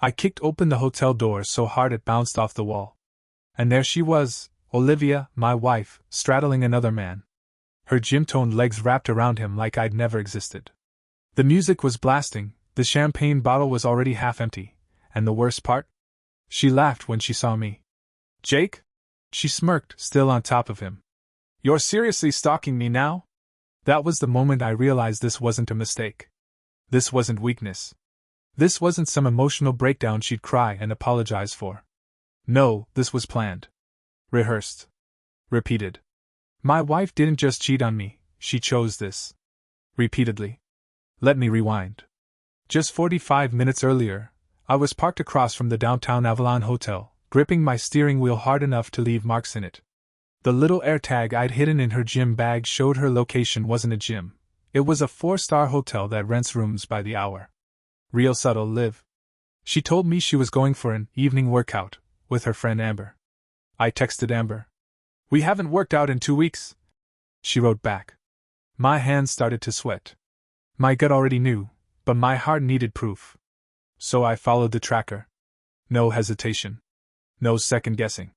I kicked open the hotel door so hard it bounced off the wall. And there she was, Olivia, my wife, straddling another man. Her gym-toned legs wrapped around him like I'd never existed. The music was blasting, the champagne bottle was already half empty, and the worst part? She laughed when she saw me. Jake? She smirked, still on top of him. You're seriously stalking me now? That was the moment I realized this wasn't a mistake. This wasn't weakness. This wasn't some emotional breakdown she'd cry and apologize for. No, this was planned. Rehearsed. Repeated. My wife didn't just cheat on me, she chose this. Repeatedly. Let me rewind. Just 45 minutes earlier, I was parked across from the downtown Avalon Hotel, gripping my steering wheel hard enough to leave marks in it. The little AirTag I'd hidden in her gym bag showed her location wasn't a gym. It was a 4-star hotel that rents rooms by the hour. Real subtle, Liv. She told me she was going for an evening workout with her friend Amber. I texted Amber. We haven't worked out in 2 weeks. She wrote back. My hands started to sweat. My gut already knew, but my heart needed proof. So I followed the tracker. No hesitation. No second guessing.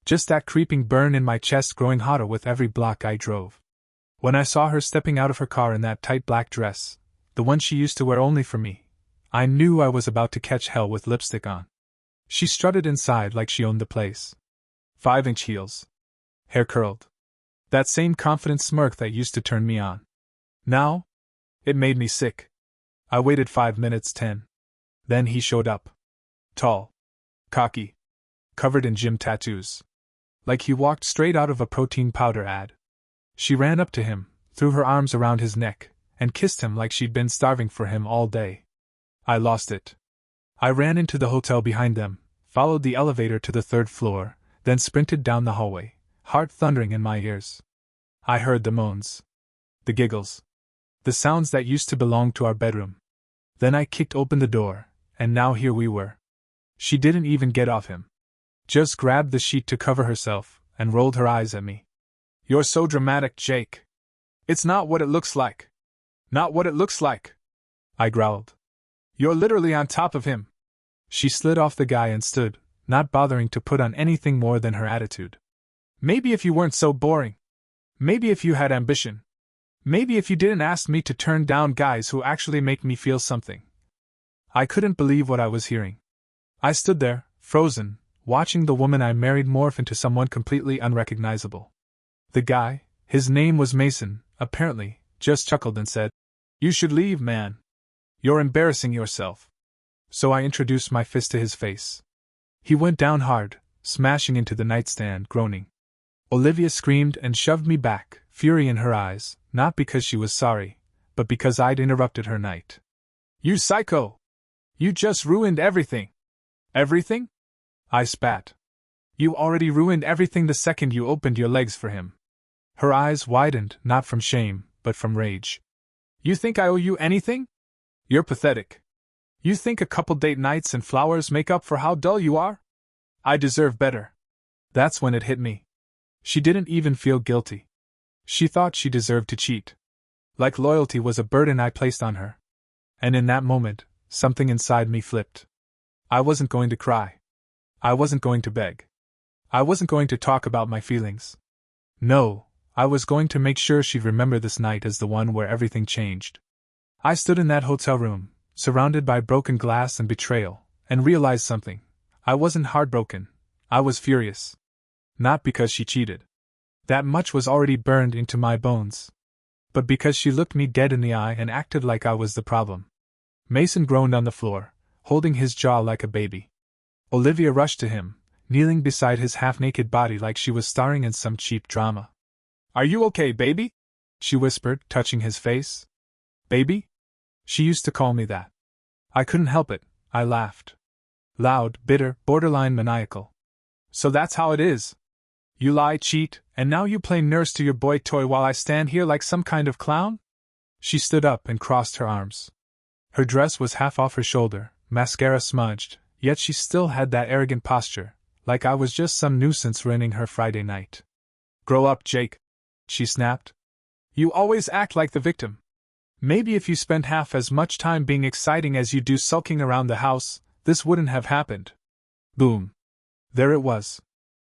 Just that creeping burn in my chest growing hotter with every block I drove. When I saw her stepping out of her car in that tight black dress, the one she used to wear only for me, I knew I was about to catch hell with lipstick on. She strutted inside like she owned the place. 5-inch heels. Hair curled. That same confident smirk that used to turn me on. Now? It made me sick. I waited 5 minutes, 10. Then he showed up. Tall. Cocky. Covered in gym tattoos. Like he walked straight out of a protein powder ad. She ran up to him, threw her arms around his neck, and kissed him like she'd been starving for him all day. I lost it. I ran into the hotel behind them, followed the elevator to the 3rd floor, then sprinted down the hallway, heart thundering in my ears. I heard the moans. The giggles. The sounds that used to belong to our bedroom. Then I kicked open the door, and now here we were. She didn't even get off him. Just grabbed the sheet to cover herself, and rolled her eyes at me. You're so dramatic, Jake. It's not what it looks like. Not what it looks like. I growled. You're literally on top of him. She slid off the guy and stood, not bothering to put on anything more than her attitude. Maybe if you weren't so boring. Maybe if you had ambition. Maybe if you didn't ask me to turn down guys who actually make me feel something. I couldn't believe what I was hearing. I stood there, frozen, watching the woman I married morph into someone completely unrecognizable. The guy, his name was Mason, apparently, just chuckled and said, You should leave, man. You're embarrassing yourself. So I introduced my fist to his face. He went down hard, smashing into the nightstand, groaning. Olivia screamed and shoved me back, fury in her eyes, not because she was sorry, but because I'd interrupted her night. You psycho! You just ruined everything! Everything? I spat. You already ruined everything the second you opened your legs for him. Her eyes widened, not from shame, but from rage. You think I owe you anything? You're pathetic. You think a couple date nights and flowers make up for how dull you are? I deserve better. That's when it hit me. She didn't even feel guilty. She thought she deserved to cheat. Like loyalty was a burden I placed on her. And in that moment, something inside me flipped. I wasn't going to cry. I wasn't going to beg. I wasn't going to talk about my feelings. No, I was going to make sure she'd remember this night as the one where everything changed. I stood in that hotel room, surrounded by broken glass and betrayal, and realized something. I wasn't heartbroken. I was furious. Not because she cheated. That much was already burned into my bones. But because she looked me dead in the eye and acted like I was the problem. Mason groaned on the floor, holding his jaw like a baby. Olivia rushed to him, kneeling beside his half-naked body like she was starring in some cheap drama. Are you okay, baby? She whispered, touching his face. Baby? She used to call me that. I couldn't help it, I laughed. Loud, bitter, borderline maniacal. So that's how it is. You lie, cheat, and now you play nurse to your boy toy while I stand here like some kind of clown? She stood up and crossed her arms. Her dress was half off her shoulder, mascara smudged, yet she still had that arrogant posture, like I was just some nuisance ruining her Friday night. Grow up, Jake, she snapped. You always act like the victim. Maybe if you spent half as much time being exciting as you do sulking around the house, This wouldn't have happened. Boom. There it was.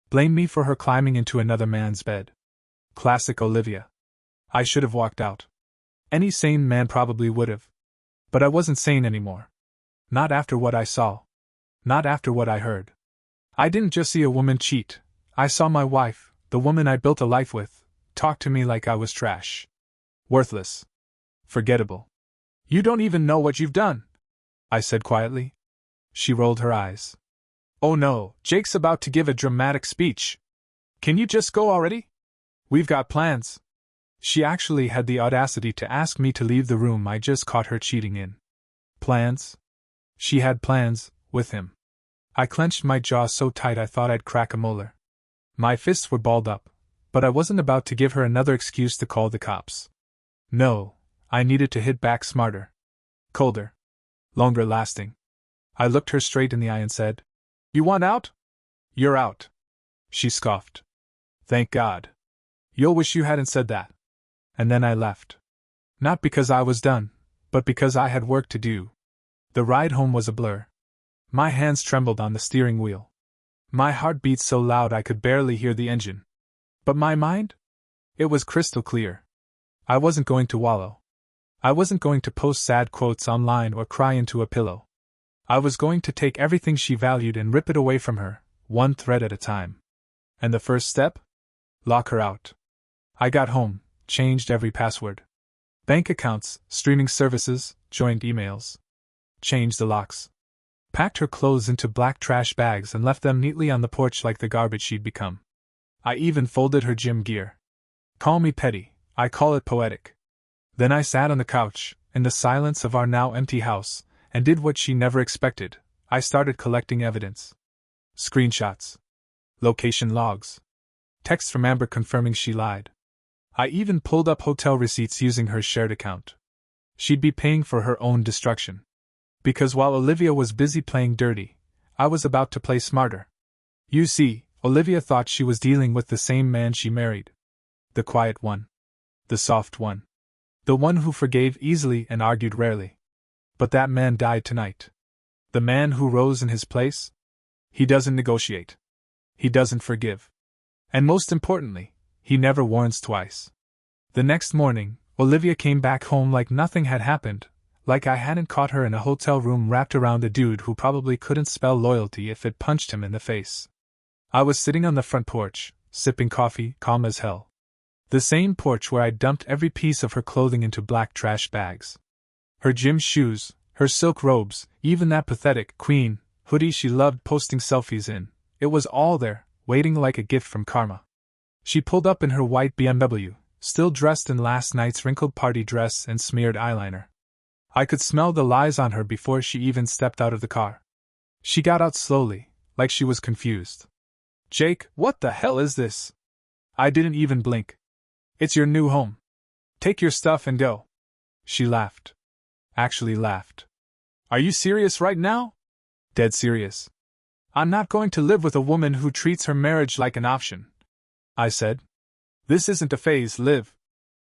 Blame me for her climbing into another man's bed. Classic Olivia. I should have walked out. Any sane man probably would have. But I wasn't sane anymore. Not after what I saw. Not after what I heard. I didn't just see a woman cheat. I saw my wife, the woman I built a life with, talk to me like I was trash. Worthless. Forgettable. You don't even know what you've done, I said quietly. She rolled her eyes. Oh no, Jake's about to give a dramatic speech. Can you just go already? We've got plans. She actually had the audacity to ask me to leave the room I just caught her cheating in. Plans? She had plans, with him. I clenched my jaw so tight I thought I'd crack a molar. My fists were balled up, but I wasn't about to give her another excuse to call the cops. No, I needed to hit back smarter. Colder. Longer lasting. I looked her straight in the eye and said, You want out? You're out. She scoffed. Thank God. You'll wish you hadn't said that. And then I left. Not because I was done, but because I had work to do. The ride home was a blur. My hands trembled on the steering wheel. My heart beat so loud I could barely hear the engine. But my mind? It was crystal clear. I wasn't going to wallow. I wasn't going to post sad quotes online or cry into a pillow. I was going to take everything she valued and rip it away from her, one thread at a time. And the first step? Lock her out. I got home, changed every password. Bank accounts, streaming services, joined emails. Changed the locks. Packed her clothes into black trash bags and left them neatly on the porch like the garbage she'd become. I even folded her gym gear. Call me petty, I call it poetic. Then I sat on the couch, in the silence of our now empty house, and did what she never expected. I started collecting evidence. Screenshots. Location logs. Texts from Amber confirming she lied. I even pulled up hotel receipts using her shared account. She'd be paying for her own destruction. Because while Olivia was busy playing dirty, I was about to play smarter. You see, Olivia thought she was dealing with the same man she married. The quiet one. The soft one. The one who forgave easily and argued rarely. But that man died tonight. The man who rose in his place? He doesn't negotiate. He doesn't forgive. And most importantly, he never warns twice. The next morning, Olivia came back home like nothing had happened, like I hadn't caught her in a hotel room wrapped around a dude who probably couldn't spell loyalty if it punched him in the face. I was sitting on the front porch, sipping coffee, calm as hell. The same porch where I dumped every piece of her clothing into black trash bags. Her gym shoes, her silk robes, even that pathetic queen hoodie she loved posting selfies in, it was all there, waiting like a gift from karma. She pulled up in her white BMW, still dressed in last night's wrinkled party dress and smeared eyeliner. I could smell the lies on her before she even stepped out of the car. She got out slowly, like she was confused. Jake, what the hell is this? I didn't even blink. It's your new home. Take your stuff and go. She laughed. Actually laughed. Are you serious right now? Dead serious. I'm not going to live with a woman who treats her marriage like an option, I said. This isn't a phase, Liv.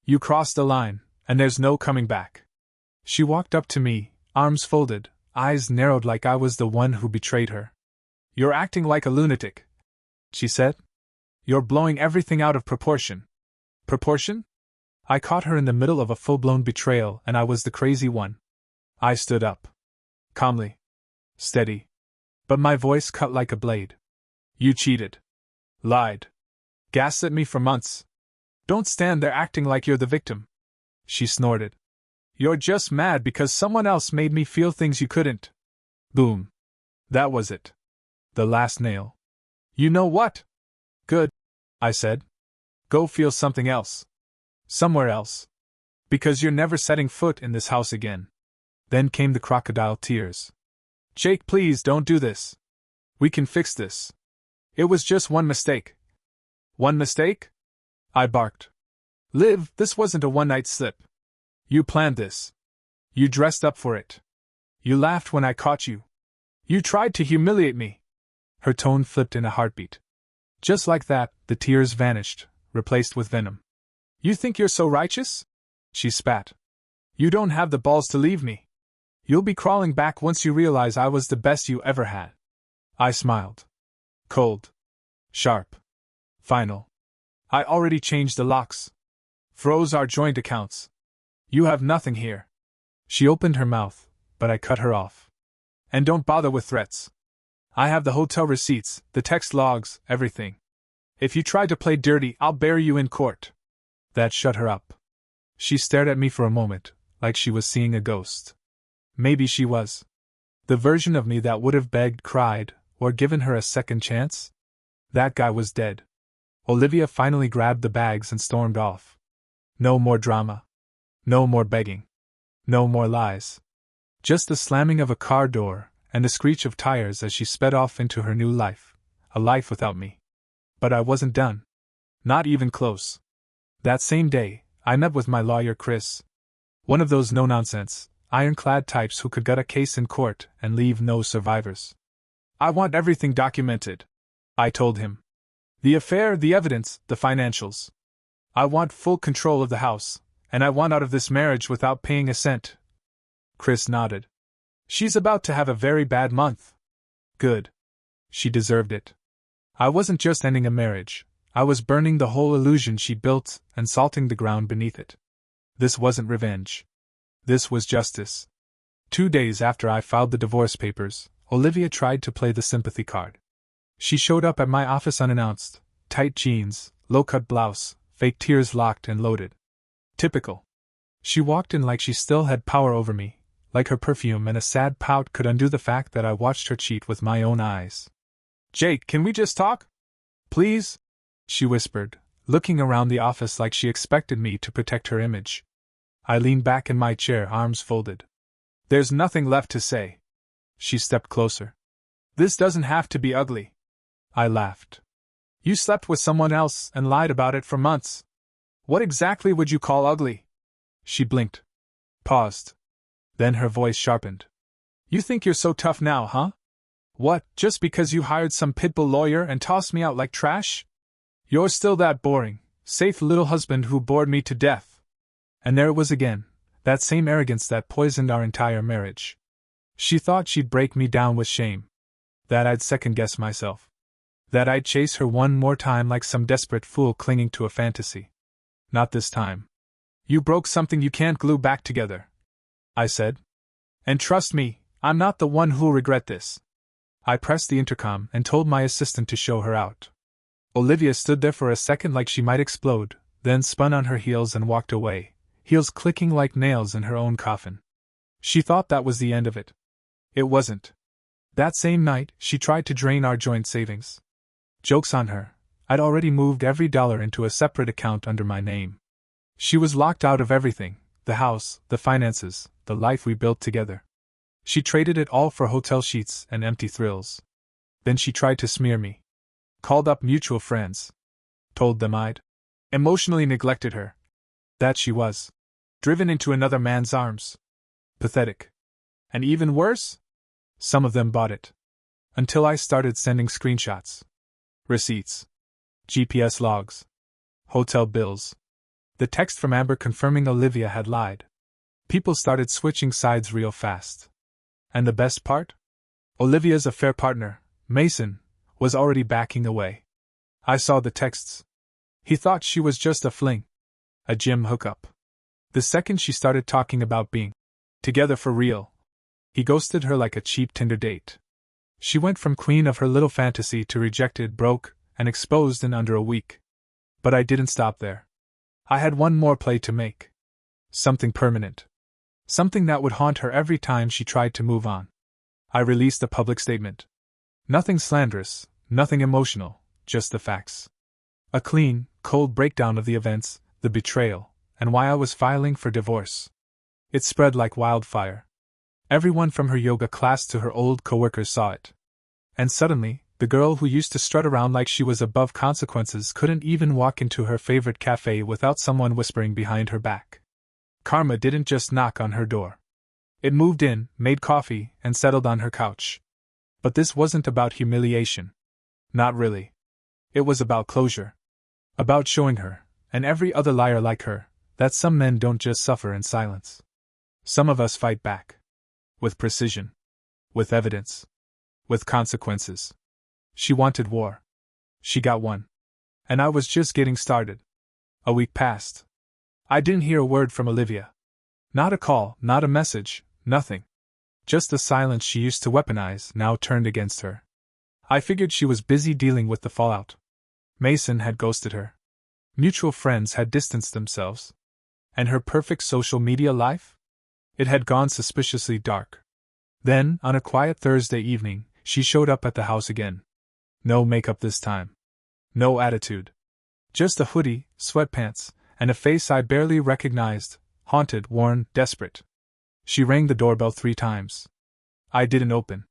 You crossed the line, and there's no coming back. She walked up to me, arms folded, eyes narrowed like I was the one who betrayed her. You're acting like a lunatic, she said. You're blowing everything out of proportion. Proportion? I caught her in the middle of a full-blown betrayal, and I was the crazy one. I stood up. Calmly. Steady. But my voice cut like a blade. You cheated. Lied. Gaslit me for months. Don't stand there acting like you're the victim. She snorted. You're just mad because someone else made me feel things you couldn't. Boom. That was it. The last nail. You know what? Good, I said. Go feel something else. Somewhere else. Because you're never setting foot in this house again. Then came the crocodile tears. Jake, please don't do this. We can fix this. It was just one mistake. One mistake? I barked. Liv, this wasn't a one-night slip. You planned this. You dressed up for it. You laughed when I caught you. You tried to humiliate me. Her tone flipped in a heartbeat. Just like that, the tears vanished, replaced with venom. You think you're so righteous? She spat. You don't have the balls to leave me. You'll be crawling back once you realize I was the best you ever had. I smiled. Cold. Sharp. Final. I already changed the locks. Froze our joint accounts. You have nothing here. She opened her mouth, but I cut her off. And don't bother with threats. I have the hotel receipts, the text logs, everything. If you try to play dirty, I'll bury you in court. That shut her up. She stared at me for a moment, like she was seeing a ghost. Maybe she was. The version of me that would have begged, cried, or given her a second chance? That guy was dead. Olivia finally grabbed the bags and stormed off. No more drama. No more begging. No more lies. Just the slamming of a car door and the screech of tires as she sped off into her new life, a life without me. But I wasn't done. Not even close. That same day, I met with my lawyer Chris. One of those no-nonsense, ironclad types who could gut a case in court and leave no survivors. I want everything documented, I told him. The affair, the evidence, the financials. I want full control of the house, and I want out of this marriage without paying a cent. Chris nodded. She's about to have a very bad month. Good. She deserved it. I wasn't just ending a marriage, I was burning the whole illusion she built and salting the ground beneath it. This wasn't revenge. This was justice. 2 days after I filed the divorce papers, Olivia tried to play the sympathy card. She showed up at my office unannounced, tight jeans, low-cut blouse, fake tears locked and loaded. Typical. She walked in like she still had power over me, like her perfume and a sad pout could undo the fact that I watched her cheat with my own eyes. Jake, can we just talk? Please? She whispered, looking around the office like she expected me to protect her image. I leaned back in my chair, arms folded. There's nothing left to say. She stepped closer. This doesn't have to be ugly. I laughed. You slept with someone else and lied about it for months. What exactly would you call ugly? She blinked. Paused. Then her voice sharpened. You think you're so tough now, huh? What, just because you hired some pitbull lawyer and tossed me out like trash? You're still that boring, safe little husband who bored me to death. And there it was again, that same arrogance that poisoned our entire marriage. She thought she'd break me down with shame. That I'd second-guess myself. That I'd chase her one more time like some desperate fool clinging to a fantasy. Not this time. You broke something you can't glue back together, I said. And trust me, I'm not the one who'll regret this. I pressed the intercom and told my assistant to show her out. Olivia stood there for a second like she might explode, then spun on her heels and walked away, heels clicking like nails in her own coffin. She thought that was the end of it. It wasn't. That same night, she tried to drain our joint savings. Joke's on her, I'd already moved every dollar into a separate account under my name. She was locked out of everything, the house, the finances, the life we built together. She traded it all for hotel sheets and empty thrills. Then she tried to smear me. Called up mutual friends. Told them I'd emotionally neglected her. That she was driven into another man's arms. Pathetic. And even worse? Some of them bought it. Until I started sending screenshots. Receipts. GPS logs. Hotel bills. The text from Amber confirming Olivia had lied. People started switching sides real fast. And the best part? Olivia's affair partner, Mason, was already backing away. I saw the texts. He thought she was just a fling. A gym hookup. The second she started talking about being together for real, he ghosted her like a cheap Tinder date. She went from queen of her little fantasy to rejected, broke, and exposed in under a week. But I didn't stop there. I had one more play to make. Something permanent. Something that would haunt her every time she tried to move on. I released a public statement. Nothing slanderous, nothing emotional, just the facts. A clean, cold breakdown of the events, the betrayal, and why I was filing for divorce. It spread like wildfire. Everyone from her yoga class to her old coworkers saw it. And suddenly, the girl who used to strut around like she was above consequences couldn't even walk into her favorite cafe without someone whispering behind her back. Karma didn't just knock on her door. It moved in, made coffee, and settled on her couch. But this wasn't about humiliation. Not really. It was about closure. About showing her, and every other liar like her, that some men don't just suffer in silence. Some of us fight back. With precision. With evidence. With consequences. She wanted war. She got one. And I was just getting started. A week passed. I didn't hear a word from Olivia. Not a call, not a message, nothing. Just the silence she used to weaponize now turned against her. I figured she was busy dealing with the fallout. Mason had ghosted her. Mutual friends had distanced themselves. And her perfect social media life? It had gone suspiciously dark. Then, on a quiet Thursday evening, she showed up at the house again. No makeup this time. No attitude. Just a hoodie, sweatpants, and a face I barely recognized, haunted, worn, desperate. She rang the doorbell 3 times. I didn't open.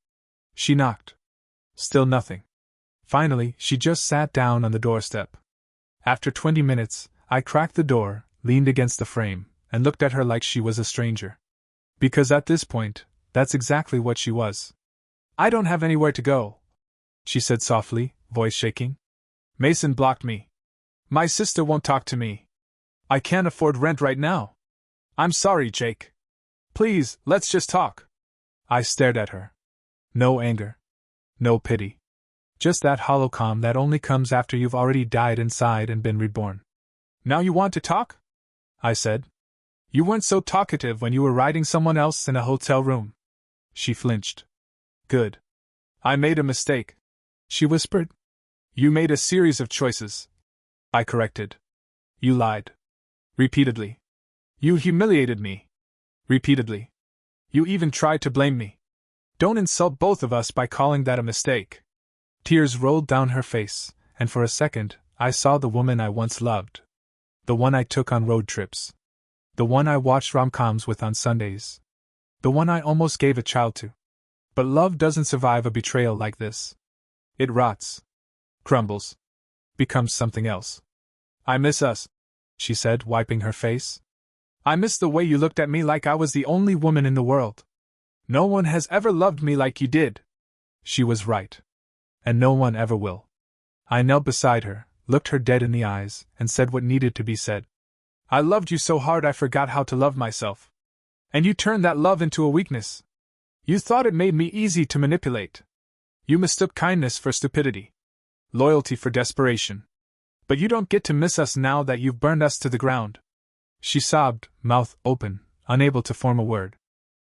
She knocked. Still nothing. Finally, she just sat down on the doorstep. After 20 minutes, I cracked the door, leaned against the frame, and looked at her like she was a stranger. Because at this point, that's exactly what she was. I don't have anywhere to go, she said softly, voice shaking. Mason blocked me. My sister won't talk to me. I can't afford rent right now. I'm sorry, Jake. Please, let's just talk. I stared at her. No anger. No pity. Just that hollow calm that only comes after you've already died inside and been reborn. Now you want to talk? I said. You weren't so talkative when you were riding someone else in a hotel room. She flinched. Good. I made a mistake, she whispered. You made a series of choices, I corrected. You lied. Repeatedly. You humiliated me. Repeatedly. You even tried to blame me. Don't insult both of us by calling that a mistake. Tears rolled down her face, and for a second, I saw the woman I once loved. The one I took on road trips. The one I watched rom-coms with on Sundays. The one I almost gave a child to. But love doesn't survive a betrayal like this. It rots. Crumbles. Becomes something else. I miss us, she said, wiping her face. I miss the way you looked at me like I was the only woman in the world. No one has ever loved me like you did. She was right. And no one ever will. I knelt beside her, looked her dead in the eyes, and said what needed to be said. I loved you so hard I forgot how to love myself. And you turned that love into a weakness. You thought it made me easy to manipulate. You mistook kindness for stupidity. Loyalty for desperation. But you don't get to miss us now that you've burned us to the ground. She sobbed, mouth open, unable to form a word.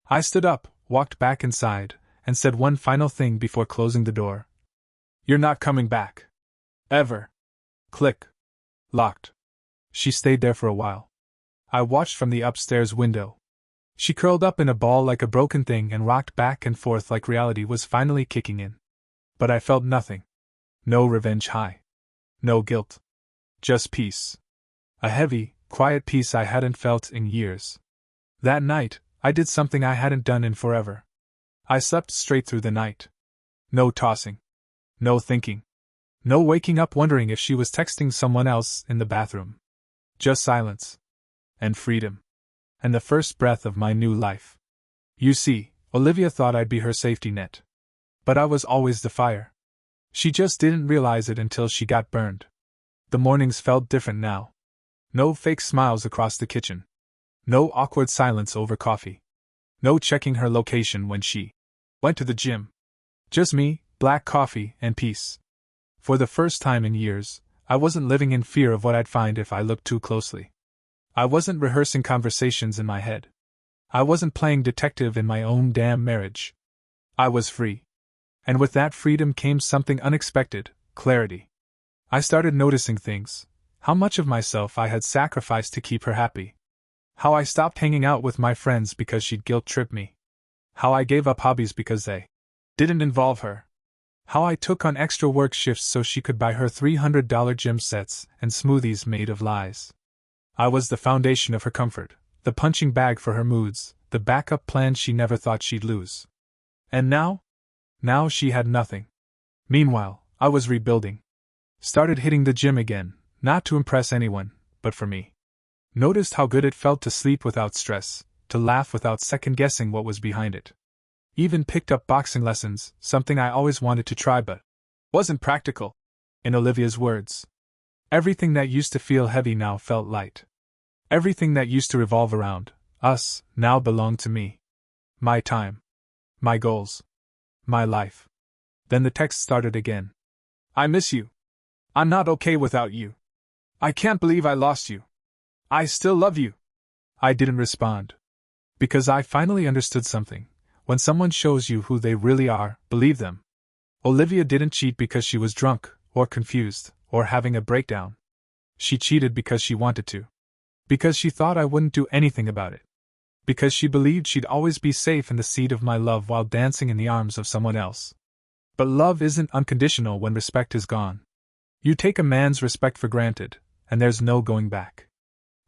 I stood up, walked back inside, and said one final thing before closing the door. You're not coming back. Ever. Click. Locked. She stayed there for a while. I watched from the upstairs window. She curled up in a ball like a broken thing and rocked back and forth like reality was finally kicking in. But I felt nothing. No revenge high. No guilt. Just peace. A heavy, quiet peace I hadn't felt in years. That night, I did something I hadn't done in forever. I slept straight through the night. No tossing. No thinking. No waking up wondering if she was texting someone else in the bathroom. Just silence. And freedom. And the first breath of my new life. You see, Olivia thought I'd be her safety net. But I was always the fire. She just didn't realize it until she got burned. The mornings felt different now. No fake smiles across the kitchen. No awkward silence over coffee. No checking her location when she went to the gym. Just me, black coffee, and peace. For the first time in years, I wasn't living in fear of what I'd find if I looked too closely. I wasn't rehearsing conversations in my head. I wasn't playing detective in my own damn marriage. I was free. And with that freedom came something unexpected, clarity. I started noticing things. How much of myself I had sacrificed to keep her happy. How I stopped hanging out with my friends because she'd guilt-trip me. How I gave up hobbies because they didn't involve her. How I took on extra work shifts so she could buy her $300 gym sets and smoothies made of lies. I was the foundation of her comfort, the punching bag for her moods, the backup plan she never thought she'd lose. And now? Now she had nothing. Meanwhile, I was rebuilding. Started hitting the gym again, not to impress anyone, but for me. Noticed how good it felt to sleep without stress, to laugh without second-guessing what was behind it. Even picked up boxing lessons, something I always wanted to try but wasn't practical. In Olivia's words, everything that used to feel heavy now felt light. Everything that used to revolve around us now belonged to me. My time. My goals. My life. Then the text started again. I miss you. I'm not okay without you. I can't believe I lost you. I still love you. I didn't respond. Because I finally understood something. When someone shows you who they really are, believe them. Olivia didn't cheat because she was drunk, or confused, or having a breakdown. She cheated because she wanted to. Because she thought I wouldn't do anything about it. Because she believed she'd always be safe in the seat of my love while dancing in the arms of someone else. But love isn't unconditional when respect is gone. You take a man's respect for granted, and there's no going back.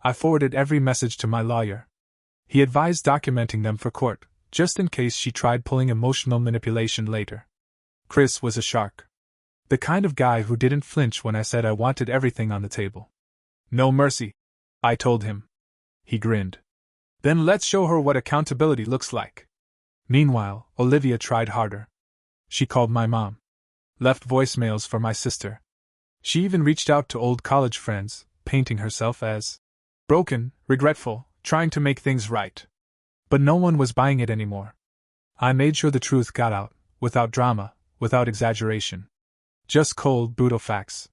I forwarded every message to my lawyer. He advised documenting them for court, just in case she tried pulling emotional manipulation later. Chris was a shark. The kind of guy who didn't flinch when I said I wanted everything on the table. No mercy, I told him. He grinned. Then let's show her what accountability looks like. Meanwhile, Olivia tried harder. She called my mom. Left voicemails for my sister. She even reached out to old college friends, painting herself as broken, regretful, trying to make things right. But no one was buying it anymore. I made sure the truth got out, without drama, without exaggeration. Just cold, brutal facts.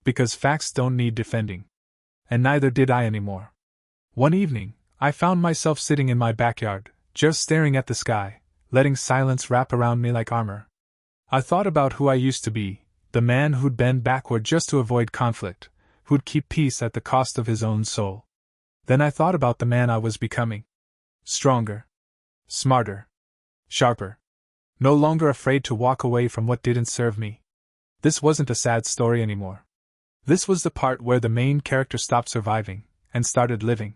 Because facts don't need defending. And neither did I anymore. One evening, I found myself sitting in my backyard, just staring at the sky, letting silence wrap around me like armor. I thought about who I used to be, the man who'd bend backward just to avoid conflict, who'd keep peace at the cost of his own soul. Then I thought about the man I was becoming. Stronger. Smarter. Sharper. No longer afraid to walk away from what didn't serve me. This wasn't a sad story anymore. This was the part where the main character stopped surviving, and started living.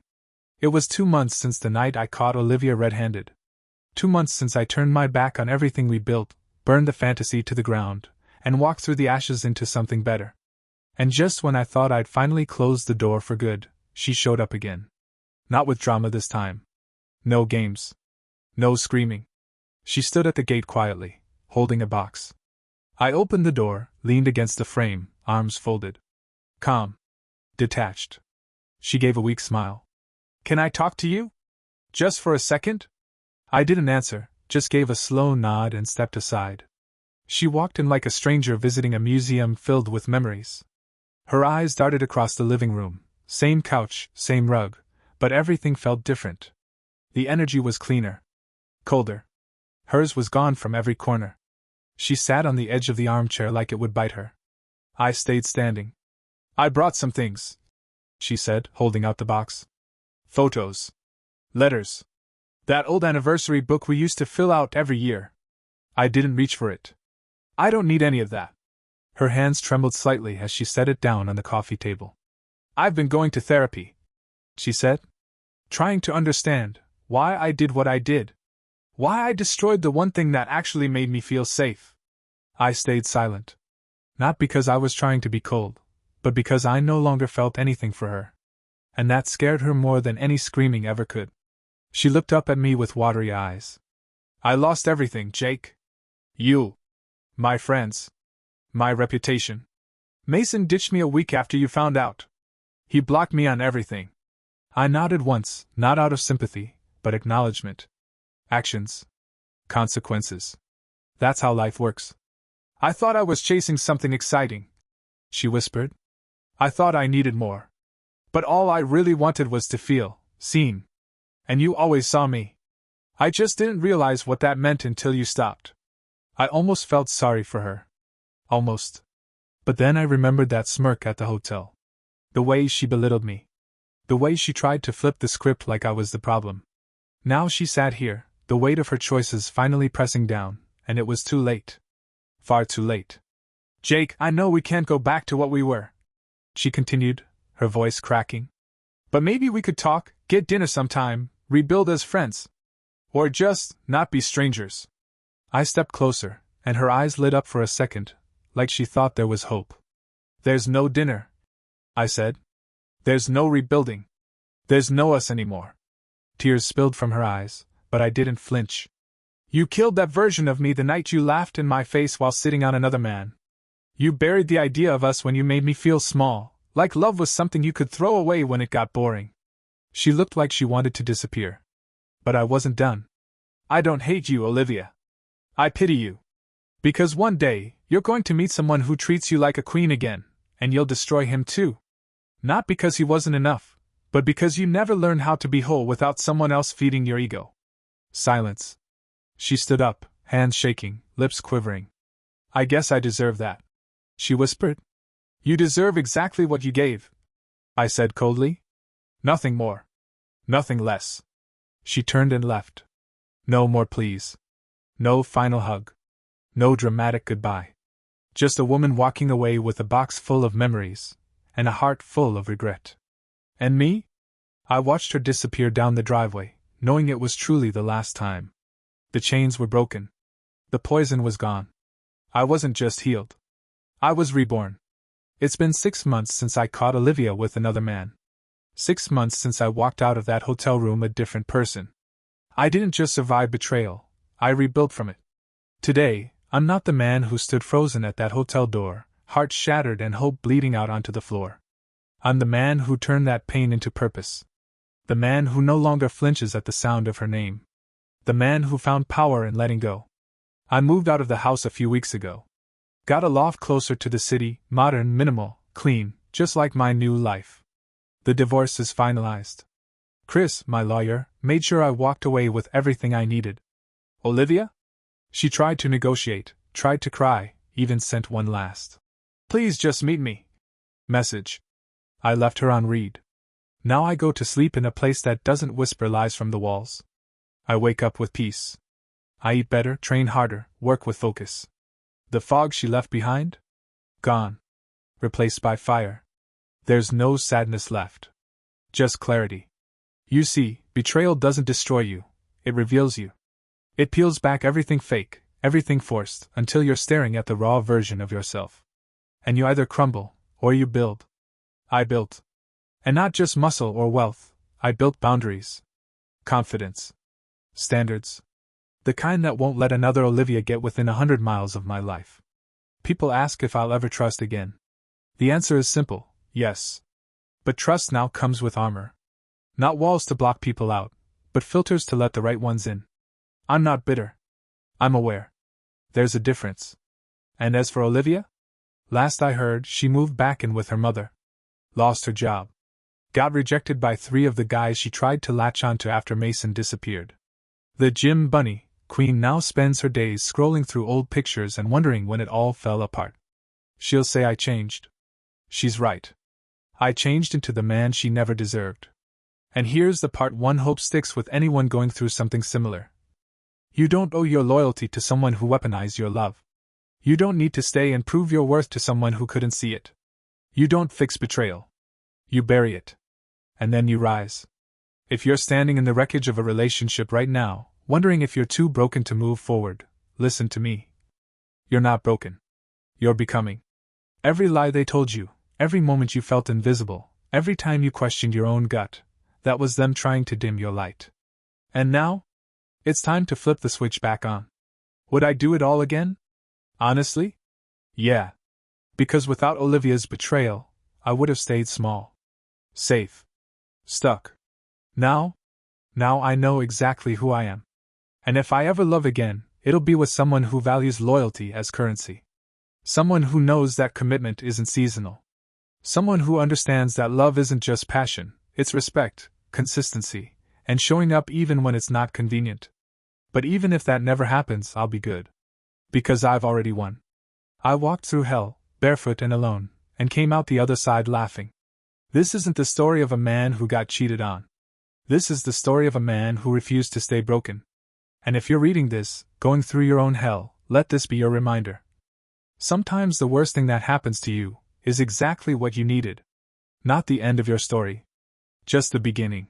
It was 2 months since the night I caught Olivia red-handed. 2 months since I turned my back on everything we built, burned the fantasy to the ground, and walked through the ashes into something better. And just when I thought I'd finally closed the door for good, she showed up again. Not with drama this time. No games. No screaming. She stood at the gate quietly, holding a box. I opened the door, leaned against the frame, arms folded. Calm. Detached. She gave a weak smile. Can I talk to you? Just for a second? I didn't answer, just gave a slow nod and stepped aside. She walked in like a stranger visiting a museum filled with memories. Her eyes darted across the living room, same couch, same rug, but everything felt different. The energy was cleaner. Colder. Hers was gone from every corner. She sat on the edge of the armchair like it would bite her. I stayed standing. I brought some things, she said, holding out the box. Photos. Letters. That old anniversary book we used to fill out every year. I didn't reach for it. I don't need any of that. Her hands trembled slightly as she set it down on the coffee table. I've been going to therapy, she said. Trying to understand why I did what I did. Why I destroyed the one thing that actually made me feel safe. I stayed silent. Not because I was trying to be cold, but because I no longer felt anything for her. And that scared her more than any screaming ever could. She looked up at me with watery eyes. I lost everything, Jake. You. My friends. My reputation. Mason ditched me a week after you found out. He blocked me on everything. I nodded once, not out of sympathy, but acknowledgement. Actions. Consequences. That's how life works. I thought I was chasing something exciting, she whispered. I thought I needed more. But all I really wanted was to feel seen. And you always saw me. I just didn't realize what that meant until you stopped. I almost felt sorry for her. Almost. But then I remembered that smirk at the hotel. The way she belittled me. The way she tried to flip the script like I was the problem. Now she sat here, the weight of her choices finally pressing down, and it was too late. Far too late. Jake, I know we can't go back to what we were, she continued, her voice cracking. But maybe we could talk, get dinner sometime, rebuild as friends. Or just not be strangers. I stepped closer, and her eyes lit up for a second, like she thought there was hope. There's no dinner, I said. There's no rebuilding. There's no us anymore. Tears spilled from her eyes, but I didn't flinch. You killed that version of me the night you laughed in my face while sitting on another man. You buried the idea of us when you made me feel small, like love was something you could throw away when it got boring. She looked like she wanted to disappear. But I wasn't done. I don't hate you, Olivia. I pity you. Because one day, you're going to meet someone who treats you like a queen again, and you'll destroy him too. Not because he wasn't enough, but because you never learned how to be whole without someone else feeding your ego. Silence. She stood up, hands shaking, lips quivering. I guess I deserve that, she whispered. You deserve exactly what you gave, I said coldly. Nothing more. Nothing less. She turned and left. No more pleas. No final hug. No dramatic goodbye. Just a woman walking away with a box full of memories, and a heart full of regret. And me? I watched her disappear down the driveway, knowing it was truly the last time. The chains were broken. The poison was gone. I wasn't just healed. I was reborn. It's been 6 months since I caught Olivia with another man. 6 months since I walked out of that hotel room a different person. I didn't just survive betrayal, I rebuilt from it. Today, I'm not the man who stood frozen at that hotel door, heart shattered and hope bleeding out onto the floor. I'm the man who turned that pain into purpose. The man who no longer flinches at the sound of her name. The man who found power in letting go. I moved out of the house a few weeks ago. Got a loft closer to the city, modern, minimal, clean, just like my new life. The divorce is finalized. Chris, my lawyer, made sure I walked away with everything I needed. Olivia? She tried to negotiate, tried to cry, even sent one last "Please just meet me" message. I left her on read. Now I go to sleep in a place that doesn't whisper lies from the walls. I wake up with peace. I eat better, train harder, work with focus. The fog she left behind? Gone. Replaced by fire. There's no sadness left. Just clarity. You see, betrayal doesn't destroy you, it reveals you. It peels back everything fake, everything forced, until you're staring at the raw version of yourself. And you either crumble, or you build. I built. And not just muscle or wealth, I built boundaries. Confidence. Standards. The kind that won't let another Olivia get within 100 miles of my life. People ask if I'll ever trust again. The answer is simple, yes. But trust now comes with armor. Not walls to block people out, but filters to let the right ones in. I'm not bitter. I'm aware. There's a difference. And as for Olivia? Last I heard, she moved back in with her mother. Lost her job. Got rejected by 3 of the guys she tried to latch onto after Mason disappeared. The Jim Bunny Queen now spends her days scrolling through old pictures and wondering when it all fell apart. She'll say I changed. She's right. I changed into the man she never deserved. And here's the part one hope sticks with anyone going through something similar. You don't owe your loyalty to someone who weaponized your love. You don't need to stay and prove your worth to someone who couldn't see it. You don't fix betrayal. You bury it. And then you rise. If you're standing in the wreckage of a relationship right now, wondering if you're too broken to move forward, listen to me. You're not broken. You're becoming. Every lie they told you, every moment you felt invisible, every time you questioned your own gut, that was them trying to dim your light. And now? It's time to flip the switch back on. Would I do it all again? Honestly? Yeah. Because without Olivia's betrayal, I would have stayed small. Safe. Stuck. Now I know exactly who I am. And if I ever love again, it'll be with someone who values loyalty as currency. Someone who knows that commitment isn't seasonal. Someone who understands that love isn't just passion, it's respect, consistency, and showing up even when it's not convenient. But even if that never happens, I'll be good. Because I've already won. I walked through hell, barefoot and alone, and came out the other side laughing. This isn't the story of a man who got cheated on. This is the story of a man who refused to stay broken. And if you're reading this, going through your own hell, let this be your reminder. Sometimes the worst thing that happens to you is exactly what you needed. Not the end of your story. Just the beginning.